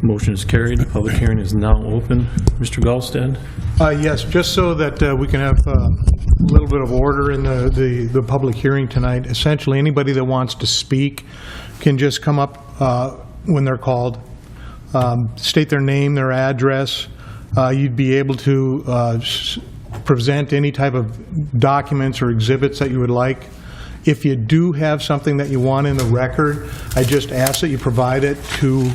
Motion is carried. The public hearing is now open. Mr. Gallstead? Yes, just so that we can have a little bit of order in the public hearing tonight. Essentially, anybody that wants to speak can just come up when they're called, state their name, their address. You'd be able to present any type of documents or exhibits that you would like. If you do have something that you want in the record, I just ask that you provide it to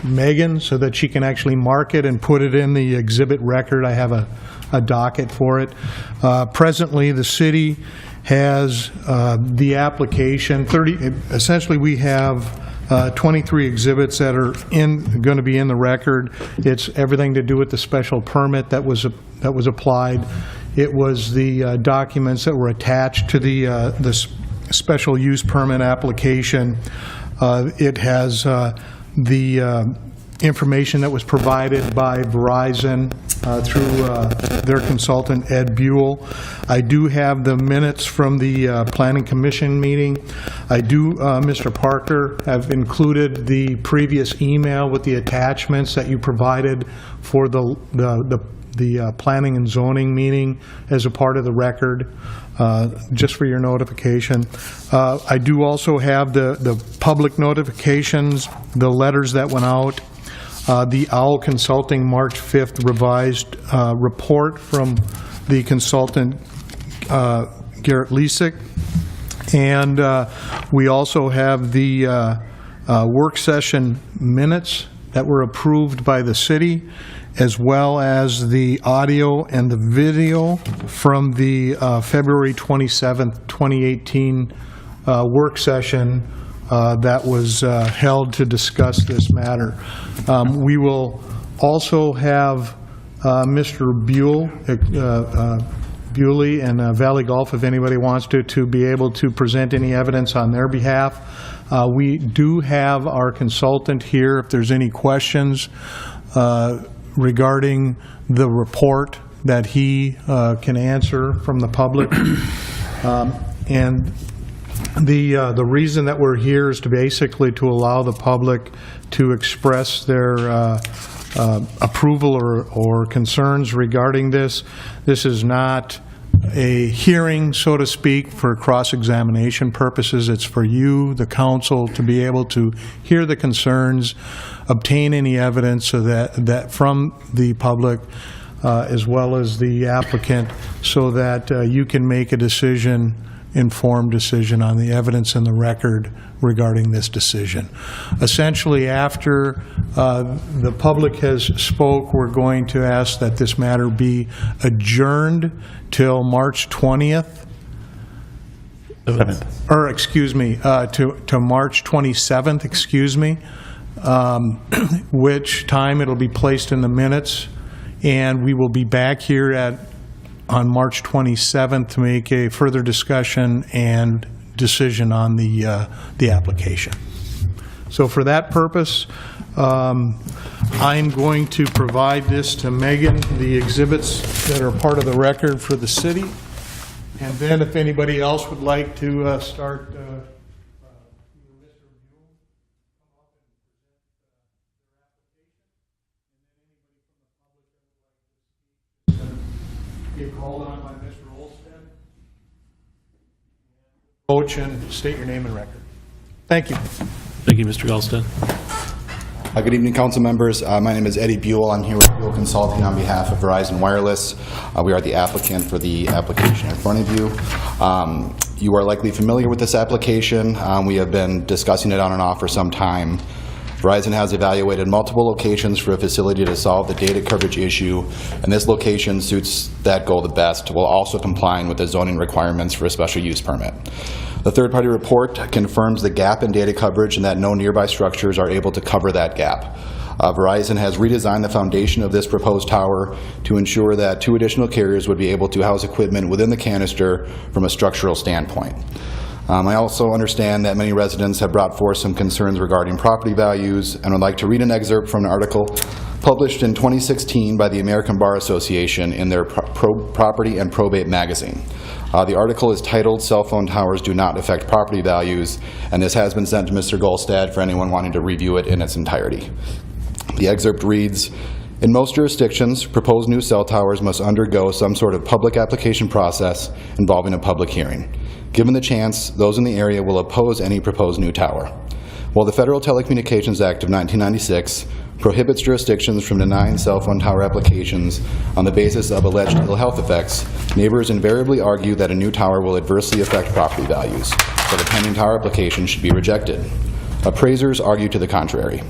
Megan so that she can actually mark it and put it in the exhibit record. I have a docket for it. Presently, the city has the application, essentially we have 23 exhibits that are going to be in the record. It's everything to do with the special permit that was applied. It was the documents that were attached to the special use permit application. It has the information that was provided by Verizon through their consultant, Ed Buell. I do have the minutes from the Planning Commission meeting. I do, Mr. Parker, have included the previous email with the attachments that you provided for the Planning and Zoning meeting as a part of the record, just for your notification. I do also have the public notifications, the letters that went out, the OWL Consulting March 5th revised report from the consultant Gerard Neal, and we also have the work session minutes that were approved by the city, as well as the audio and the video from the February 27th, 2018 work session that was held to discuss this matter. We will also have Mr. Bules and Valley Golf, if anybody wants to be able to present any evidence on their behalf. We do have our consultant here if there's any questions regarding the report that he can answer from the public. And the reason that we're here is to basically to allow the public to express their approval or concerns regarding this. This is not a hearing, so to speak, for cross-examination purposes. It's for you, the council, to be able to hear the concerns, obtain any evidence so that from the public as well as the applicant, so that you can make a decision, informed decision on the evidence in the record regarding this decision. Essentially, after the public has spoke, we're going to ask that this matter be adjourned till March 20th, or excuse me, to March 27th, excuse me, which time it'll be placed in the minutes, and we will be back here on March 27th to make a further discussion and decision on the application. So for that purpose, I'm going to provide this to Megan, the exhibits that are part of the record for the city, and then if anybody else would like to start. Get called on by Mr. Olstead. Coach and state your name and record. Thank you. Thank you, Mr. Gallstead. Good evening, council members. My name is Eddie Buell. I'm here with Buell Consulting on behalf of Verizon Wireless. We are the applicant for the application in front of you. You are likely familiar with this application. We have been discussing it on and off for some time. Verizon has evaluated multiple locations for a facility to solve the data coverage issue, and this location suits that goal the best, while also complying with the zoning requirements for a special use permit. The third-party report confirms the gap in data coverage and that no nearby structures are able to cover that gap. Verizon has redesigned the foundation of this proposed tower to ensure that 2 additional carriers would be able to house equipment within the canister from a structural standpoint. I also understand that many residents have brought forth some concerns regarding property values, and would like to read an excerpt from an article published in 2016 by the American Bar Association in their Property and Probate magazine. The article is titled "Cell Phone Towers Do Not Affect Property Values," and this has been sent to Mr. Gallstead for anyone wanting to review it in its entirety. The excerpt reads, "In most jurisdictions, proposed new cell towers must undergo some sort of public application process involving a public hearing. Given the chance, those in the area will oppose any proposed new tower. While the Federal Telecommunications Act of 1996 prohibits jurisdictions from denying cell phone tower applications on the basis of alleged ill health effects, neighbors invariably argue that a new tower will adversely affect property values, so the pending tower application should be rejected. Appraisers argue to the contrary.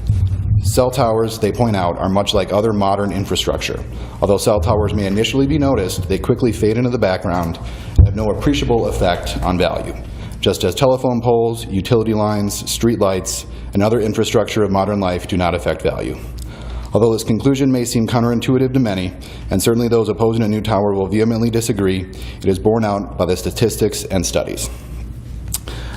Cell towers, they point out, are much like other modern infrastructure. Although cell towers may initially be noticed, they quickly fade into the background and have no appreciable effect on value, just as telephone poles, utility lines, street lights, and other infrastructure of modern life do not affect value. Although this conclusion may seem counterintuitive to many, and certainly those opposing a new tower will vehemently disagree, it is borne out by the statistics and studies."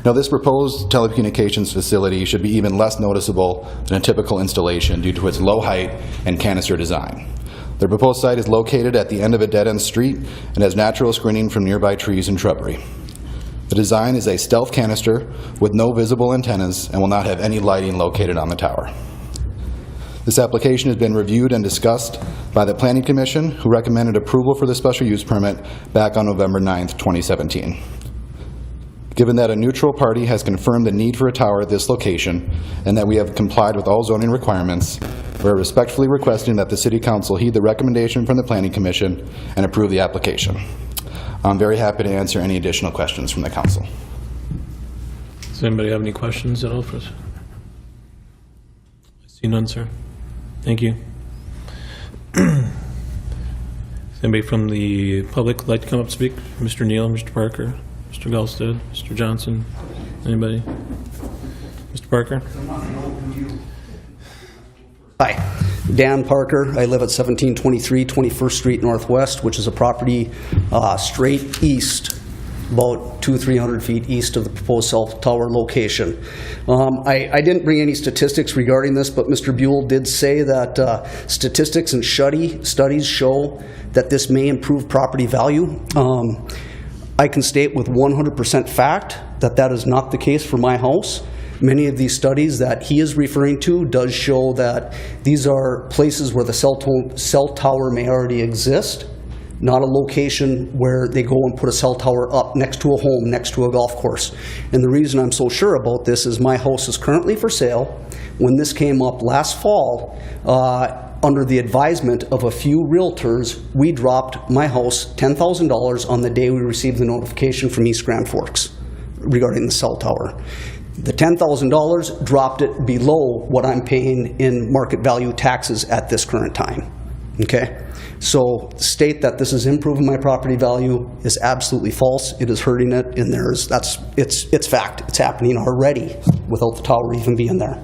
Now, this proposed telecommunications facility should be even less noticeable than a typical installation due to its low height and canister design. The proposed site is located at the end of a dead-end street and has natural screening from nearby trees and shrubbery. The design is a stealth canister with no visible antennas and will not have any lighting located on the tower. This application has been reviewed and discussed by the Planning Commission, who recommended approval for the special use permit back on November 9th, 2017. Given that a neutral party has confirmed the need for a tower at this location and that we have complied with all zoning requirements, we are respectfully requesting that the City Council heed the recommendation from the Planning Commission and approve the application. I'm very happy to answer any additional questions from the Council. Does anybody have any questions at all for us? I see none, sir. Thank you. Does anybody from the public like to come up and speak? Mr. Neal, Mr. Parker, Mr. Gulstead, Mr. Johnson, anybody? Mr. Parker? Hi, Dan Parker. I live at 1723 21st Street Northwest, which is a property straight east, about 200-300 feet east of the proposed cell tower location. I didn't bring any statistics regarding this, but Mr. Buell did say that statistics and studies show that this may improve property value. I can state with 100% fact that that is not the case for my house. Many of these studies that he is referring to does show that these are places where the cell tower may already exist, not a location where they go and put a cell tower up next to a home, next to a golf course. And the reason I'm so sure about this is my house is currently for sale. When this came up last fall, under the advisement of a few realtors, we dropped my house $10,000 on the day we received the notification from East Grand Forks regarding the cell tower. The $10,000 dropped it below what I'm paying in market value taxes at this current time. Okay? So state that this is improving my property value is absolutely false. It is hurting it, and it's fact. It's happening already without the tower even being there.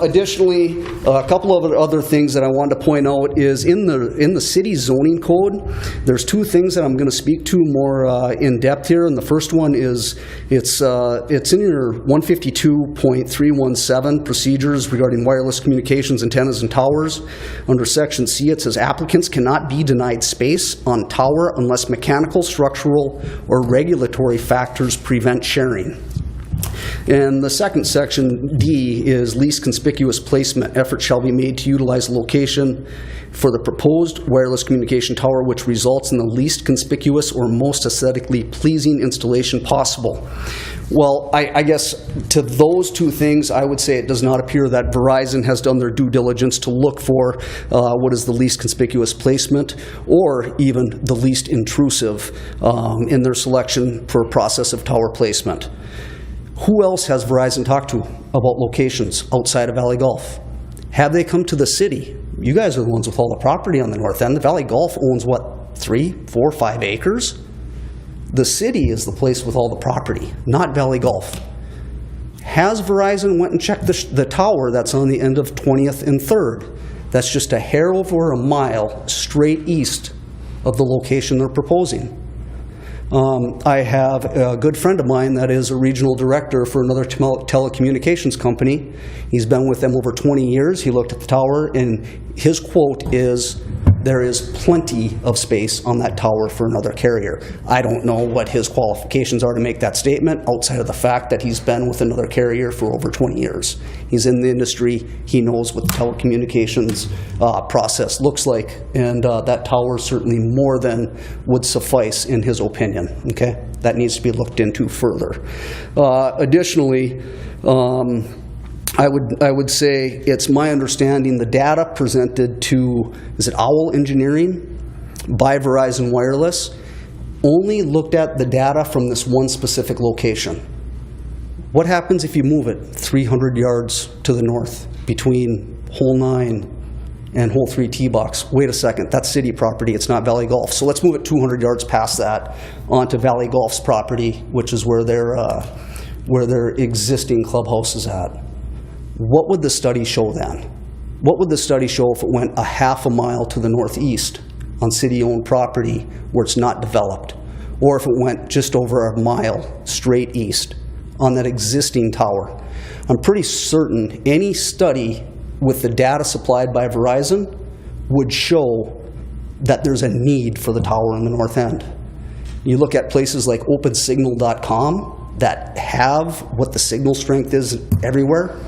Additionally, a couple of other things that I wanted to point out is in the city zoning code, there's two things that I'm going to speak to more in depth here. And the first one is it's in your 152.317 procedures regarding wireless communications antennas and towers. Under section C, it says applicants cannot be denied space on tower unless mechanical, structural, or regulatory factors prevent sharing. And the second section, D, is least conspicuous placement. Effort shall be made to utilize the location for the proposed wireless communication tower which results in the least conspicuous or most aesthetically pleasing installation possible. Well, I guess to those two things, I would say it does not appear that Verizon has done their due diligence to look for what is the least conspicuous placement or even the least intrusive in their selection for a process of tower placement. Who else has Verizon talked to about locations outside of Valley Golf? Have they come to the city? You guys are the ones with all the property on the north end. The Valley Golf owns, what, 3, 4, 5 acres? The city is the place with all the property, not Valley Golf. Has Verizon went and checked the tower that's on the end of 20th and 3rd? That's just a hair over a mile straight east of the location they're proposing. I have a good friend of mine that is a regional director for another telecommunications company. He's been with them over 20 years. He looked at the tower, and his quote is, there is plenty of space on that tower for another carrier. I don't know what his qualifications are to make that statement, outside of the fact that he's been with another carrier for over 20 years. He's in the industry, he knows what the telecommunications process looks like, and that tower certainly more than would suffice in his opinion, okay? That needs to be looked into further. Additionally, I would say it's my understanding the data presented to, is it Owl Engineering by Verizon Wireless, only looked at the data from this one specific location. What happens if you move it 300 yards to the north between hole 9 and hole 3 tee box? Wait a second, that's city property, it's not Valley Golf. So let's move it 200 yards past that onto Valley Golf's property, which is where their existing clubhouse is at. What would the study show then? What would the study show if it went a half a mile to the northeast on city-owned property where it's not developed? Or if it went just over a mile straight east on that existing tower? I'm pretty certain any study with the data supplied by Verizon would show that there's a need for the tower in the north end. You look at places like opensignal.com that have what the signal strength is everywhere.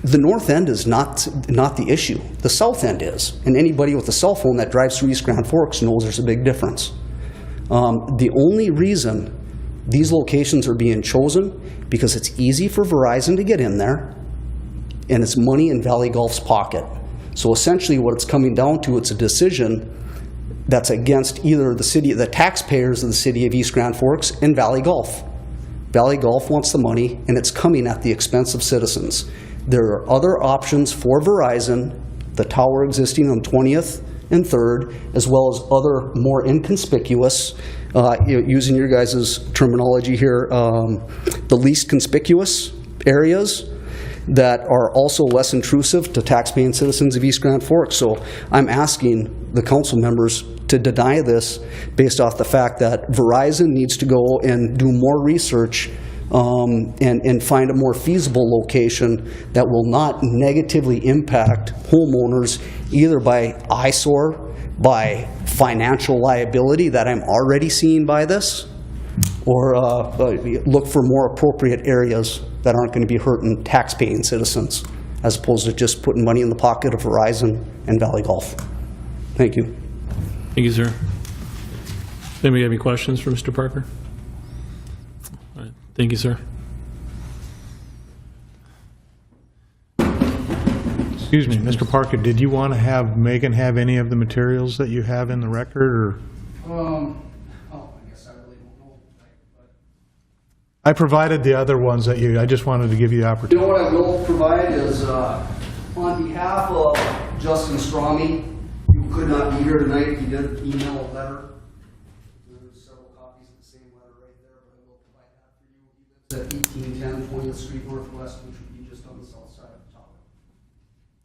The north end is not the issue. The south end is. And anybody with a cell phone that drives through East Grand Forks knows there's a big difference. The only reason these locations are being chosen because it's easy for Verizon to get in there, and it's money in Valley Golf's pocket. So essentially what it's coming down to, it's a decision that's against either the taxpayers of the city of East Grand Forks and Valley Golf. Valley Golf wants the money, and it's coming at the expense of citizens. There are other options for Verizon, the tower existing on 20th and 3rd, as well as other more inconspicuous, using your guys' terminology here, the least conspicuous areas that are also less intrusive to taxpaying citizens of East Grand Forks. So I'm asking the council members to deny this based off the fact that Verizon needs to go and do more research and find a more feasible location that will not negatively impact homeowners either by eyesore, by financial liability that I'm already seeing by this, or look for more appropriate areas that aren't going to be hurting tax-paying citizens, as opposed to just putting money in the pocket of Verizon and Valley Golf. Thank you. Thank you, sir. Anybody have any questions for Mr. Parker? All right. Thank you, sir. Excuse me, Mr. Parker, did you want to have Megan have any of the materials that you have in the record, or? I guess I really don't know. I provided the other ones that I just wanted to give you the You opportunity. know what I will provide is, on behalf of Justin Stromey, who could not be here tonight, he did email a letter. There's several copies of the same letter right there, but I will provide that for you. He lives at 1810 20th Street Northwest, which would be just on the south side of the tower.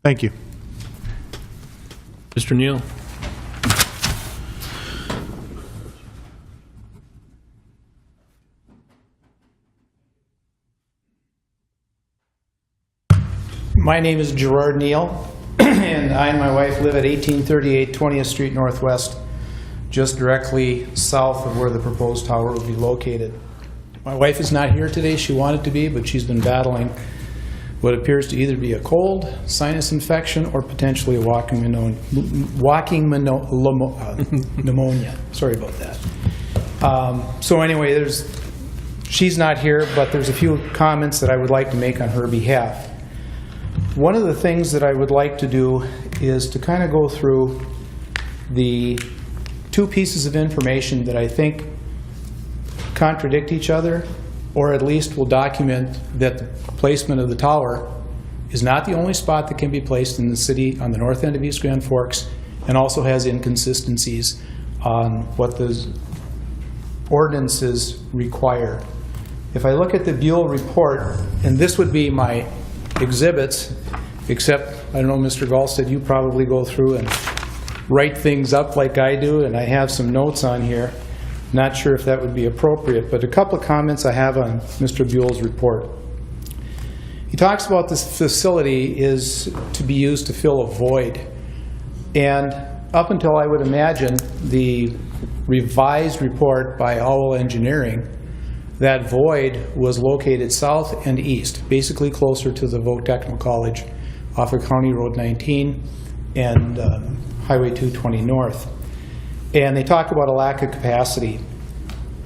Thank you. Mr. Neal? My name is Gerard Neal, and I and my wife live at 1838 20th Street Northwest, just directly south of where the proposed tower will be located. My wife is not here today. She wanted to be, but she's been battling what appears to either be a cold, sinus infection, or potentially a walking pneumonia. Sorry about that. So anyway, she's not here, but there's a few comments that I would like to make on her behalf. One of the things that I would like to do is to kind of go through the two pieces of information that I think contradict each other, or at least will document that the placement of the tower is not the only spot that can be placed in the city on the north end of East Grand Forks, and also has inconsistencies on what the ordinances require. If I look at the Bules Report, and this would be my exhibits, except, I don't know, Mr. Galstead, you probably go through and write things up like I do, and I have some notes on here. Not sure if that would be appropriate, but a couple of comments I have on Mr. Bules' report. He talks about this facility is to be used to fill a void, and up until I would imagine the revised report by Howell Engineering, that void was located south and east, basically closer to the Voc Technical College off of County Road 19 and Highway 220 north. And they talk about a lack of capacity.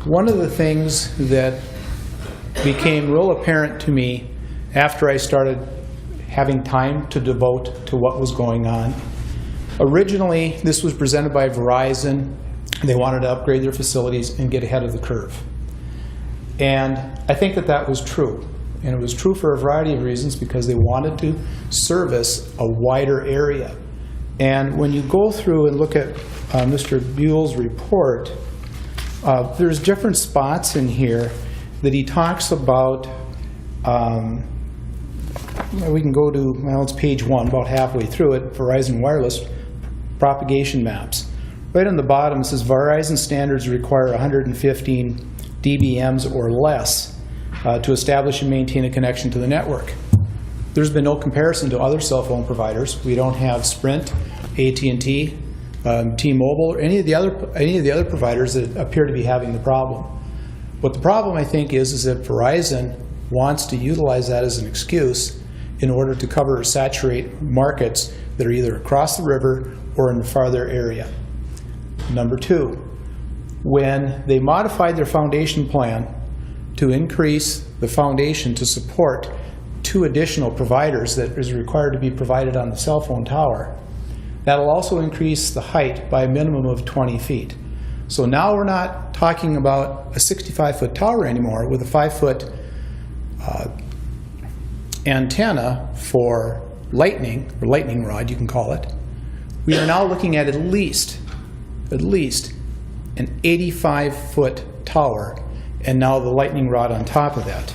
One of the things that became real apparent to me after I started having time to devote to what was going on, originally this was presented by Verizon. They wanted to upgrade their facilities and get ahead of the curve. And I think that that was true. And it was true for a variety of reasons, because they wanted to service a wider area. And when you go through and look at Mr. Bules' report, there's different spots in here that he talks about. We can go to, well, it's page 1, about halfway through it, Verizon Wireless propagation maps. Right on the bottom it says Verizon standards require 115 dBms or less to establish and maintain a connection to the network. There's been no comparison to other cell phone providers. We don't have Sprint, AT&T, T-Mobile, or any of the other providers that appear to be having the problem. What the problem, I think, is that Verizon wants to utilize that as an excuse in order to cover or saturate markets that are either across the river or in the farther area. Number 2, when they modified their foundation plan to increase the foundation to support 2 additional providers that is required to be provided on the cell phone tower, that'll also increase the height by a minimum of 20 feet. So now we're not talking about a 65-foot tower anymore with a 5-foot antenna for lightning, or lightning rod you can call it. We are now looking at least an 85-foot tower, and now the lightning rod on top of that.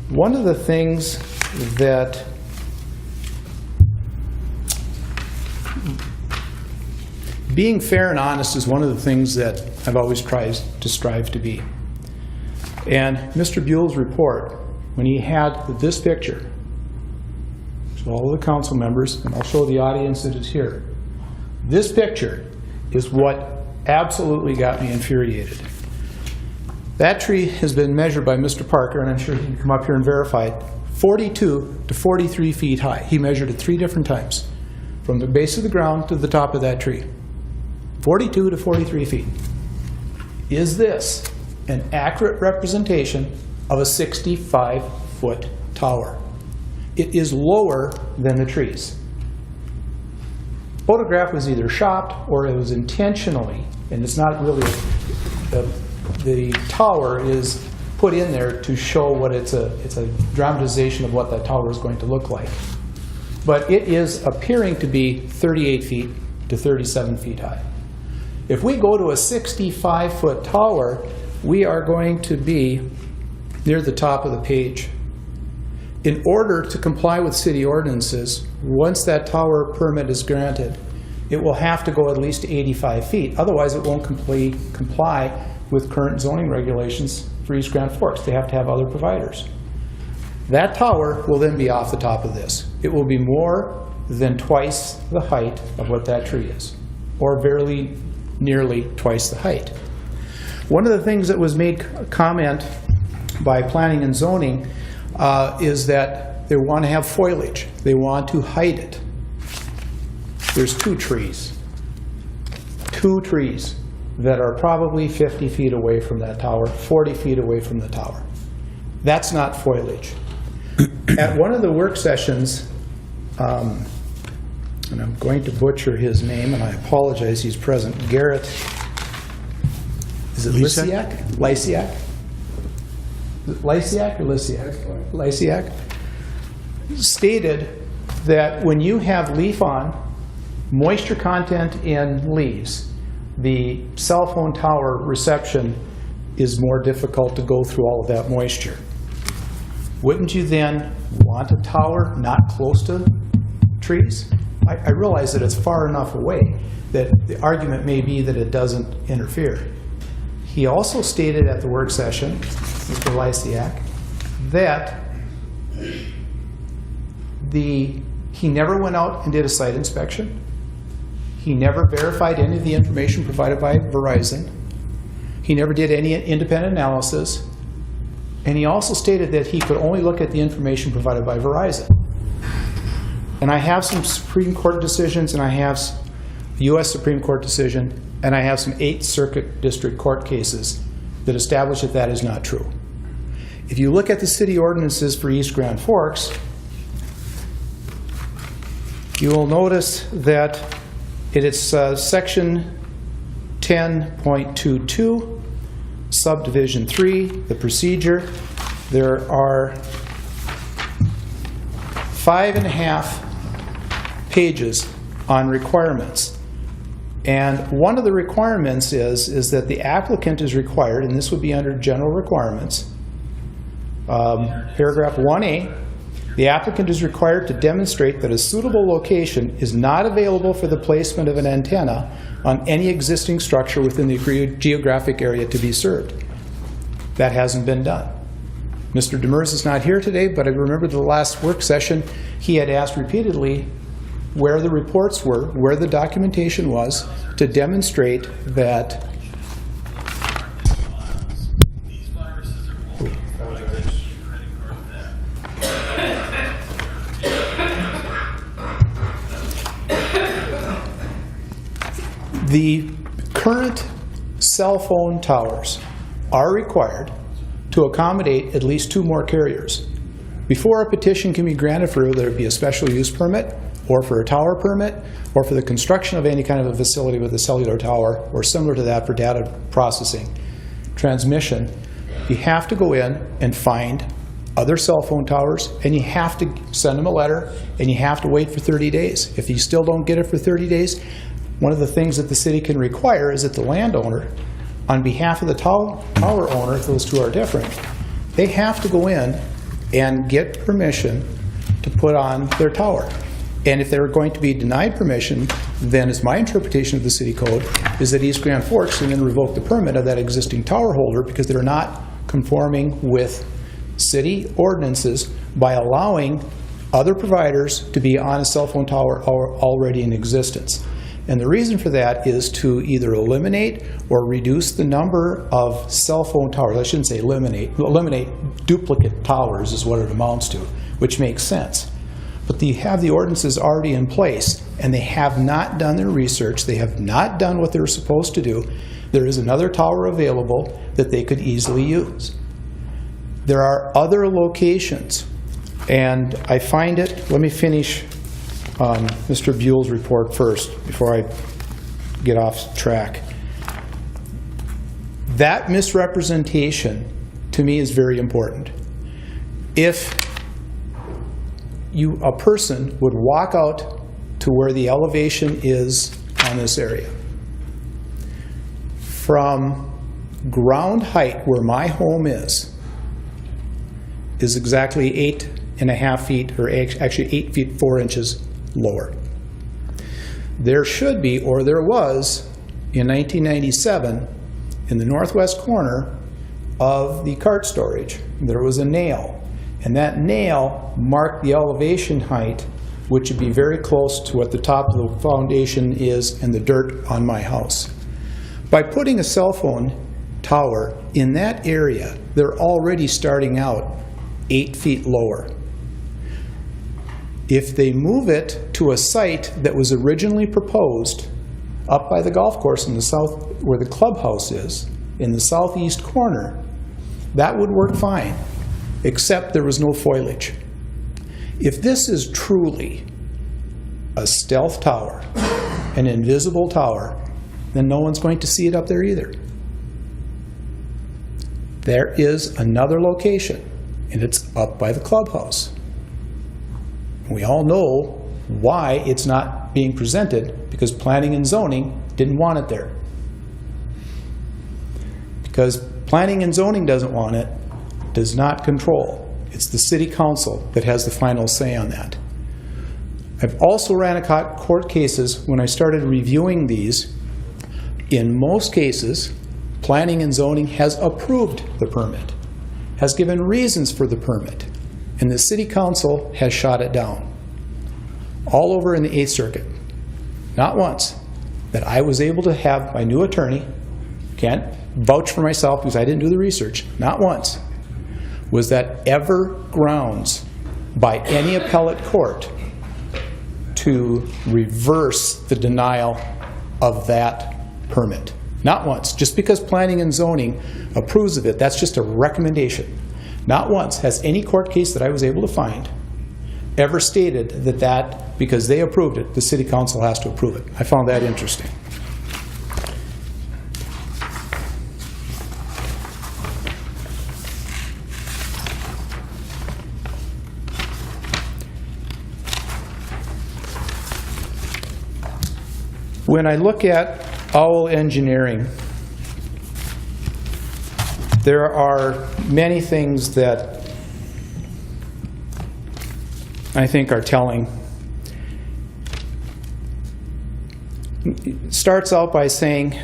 One of the things that being fair and honest is one of the things that I've always tried to strive to be. And Mr. Bules' report, when he had this picture, so all of the council members, and I'll show the audience that is here, this picture is what absolutely got me infuriated. That tree has been measured by Mr. Parker, and I'm sure he can come up here and verify it, 42 to 43 feet high. He measured it 3 different times, from the base of the ground to the top of that tree. 42 to 43 feet. Is this an accurate representation of a 65-foot tower? It is lower than the trees. The photograph was either shopped or it was intentionally, and it's not really, the tower is put in there to show what it's a dramatization of what that tower is going to look like. But it is appearing to be 38 feet to 37 feet high. If we go to a 65-foot tower, we are going to be near the top of the page. In order to comply with city ordinances, once that tower permit is granted, it will have to go at least 85 feet. Otherwise, it won't comply with current zoning regulations for East Grand Forks. They have to have other providers. That tower will then be off the top of this. It will be more than twice the height of what that tree is, or very nearly twice the height. One of the things that was made comment by planning and zoning is that they want to have foliage. They want to hide it. There's 2 trees that are probably 50 feet away from that tower, 40 feet away from the tower. That's not foliage. At one of the work sessions, and I'm going to butcher his name, and I apologize, he's present, Garrett, is it Lysiak? Lysiak? Lysiak or Lysiak? Lysiak stated that when you have leaf-on, moisture content in leaves, the cell phone tower reception is more difficult to go through all of that moisture. Wouldn't you then want a tower not close to trees? I realize that it's far enough away that the argument may be that it doesn't interfere. He also stated at the work session, Mr. Lysiak, that he never went out and did a site inspection. He never verified any of the information provided by Verizon. He never did any independent analysis. And he also stated that he could only look at the information provided by Verizon. And I have some Supreme Court decisions, and I have a U.S. Supreme Court decision, and I have some 8th Circuit District Court cases that establish that that is not true. If you look at the city ordinances for East Grand Forks, you will notice that it is section 10.22, subdivision 3, the procedure. There are 5.5 pages on requirements. And one of the requirements is that the applicant is required, and this would be under general requirements, paragraph 1A, the applicant is required to demonstrate that a suitable location is not available for the placement of an antenna on any existing structure within the agreed geographic area to be served. That hasn't been done. Mr. Demers is not here today, but I remember the last work session, he had asked repeatedly where the reports were, where the documentation was, to demonstrate that the current cell phone towers are required to accommodate at least 2 more carriers. Before a petition can be granted for whether it be a special use permit, or for a tower permit, or for the construction of any kind of a facility with a cellular tower, or similar to that for data processing, transmission, you have to go in and find other cell phone towers, and you have to send them a letter, and you have to wait for 30 days. If you still don't get it for 30 days, one of the things that the city can require is that the landowner, on behalf of the tower owner, those two are different, they have to go in and get permission to put on their tower. And if they're going to be denied permission, then as my interpretation of the city code is that East Grand Forks can then revoke the permit of that existing tower holder because they're not conforming with city ordinances by allowing other providers to be on a cell phone tower already in existence. And the reason for that is to either eliminate or reduce the number of cell phone towers. I shouldn't say eliminate duplicate towers is what it amounts to, which makes sense. But they have the ordinances already in place, and they have not done their research. They have not done what they're supposed to do. There is another tower available that they could easily use. There are other locations, and I find it, let me finish Mr. Bules' report first before I get off track. That misrepresentation to me is very important. If a person would walk out to where the elevation is on this area, from ground height where my home is exactly 8.5 feet, or actually 8 feet 4 inches lower. There should be, or there was, in 1997, in the northwest corner of the cart storage, there was a nail. And that nail marked the elevation height, which would be very close to what the top of the foundation is and the dirt on my house. By putting a cell phone tower in that area, they're already starting out 8 feet lower. If they move it to a site that was originally proposed up by the golf course in the south, where the clubhouse is, in the southeast corner, that would work fine, except there was no foliage. If this is truly a stealth tower, an invisible tower, then no one's going to see it up there either. There is another location, and it's up by the clubhouse. We all know why it's not being presented, because planning and zoning didn't want it there. Because planning and zoning doesn't want it, does not control. It's the city council that has the final say on that. I've also ran court cases when I started reviewing these. In most cases, planning and zoning has approved the permit, has given reasons for the permit, and the city council has shot it down. All over in the 8th Circuit. Not once, that I was able to have my new attorney, can't vouch for myself because I didn't do the research, not once, was that ever grounds by any appellate court to reverse the denial of that permit. Not once. Just because planning and zoning approves of it, that's just a recommendation. Not once has any court case that I was able to find ever stated that because they approved it, the city council has to approve it. I found that interesting. When I look at Owl Engineering, there are many things that I think are telling. It starts out by saying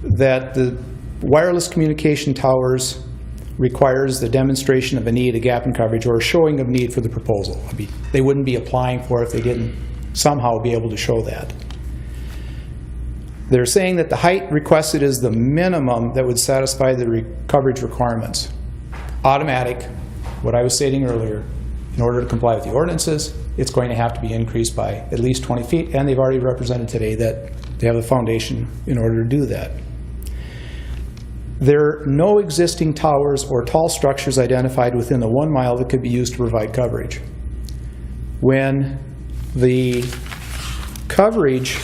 that the wireless communication towers requires the demonstration of a need, a gap in coverage, or a showing of need for the proposal. I mean, they wouldn't be applying for it if they didn't somehow be able to show that. They're saying that the height requested is the minimum that would satisfy the coverage requirements. Automatic, what I was stating earlier, in order to comply with the ordinances, it's going to have to be increased by at least 20 feet, and they've already represented today that they have the foundation in order to do that. There are no existing towers or tall structures identified within the 1 mile that could be used to provide coverage. When the coverage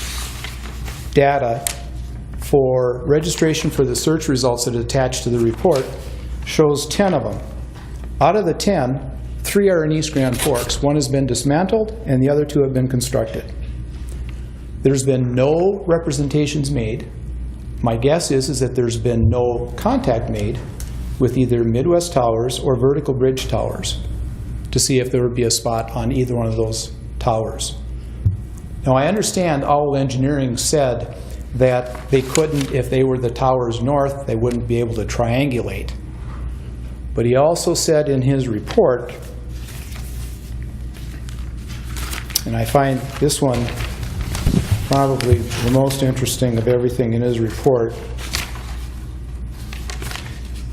data for registration for the search results that are attached to the report shows 10 of them. Out of the 10, 3 are in East Grand Forks. 1 has been dismantled and the other 2 have been constructed. There's been no representations made. My guess is that there's been no contact made with either Midwest Towers or Vertical Bridge Towers to see if there would be a spot on either one of those towers. Now, I understand Owl Engineering said that they couldn't, if they were the towers north, they wouldn't be able to triangulate. But he also said in his report, and I find this one probably the most interesting of everything in his report,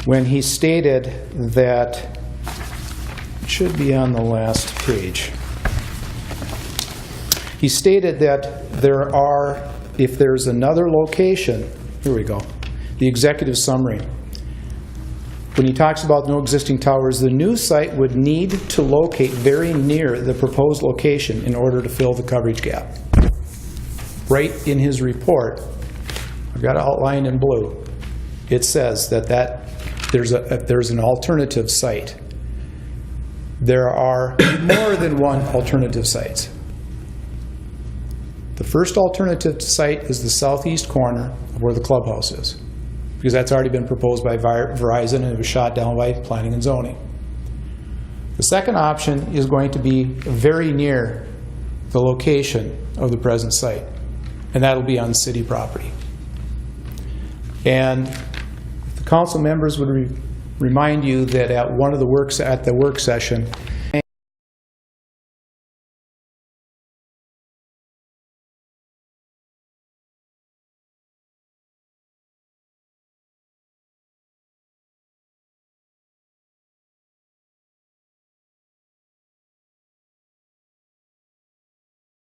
when he stated that, it should be on the last page, he stated that there are, if there's another location, here we go, the executive summary. When he talks about no existing towers, the new site would need to locate very near the proposed location in order to fill the coverage gap. Right in his report, I've got it outlined in blue, it says that there's an alternative site. There are more than one alternative sites. The first alternative site is the southeast corner of where the clubhouse is, because that's already been proposed by Verizon and it was shot down by planning and zoning. The second option is going to be very near the location of the present site, and that'll be on city property. And the council members would remind you that at one of the work session,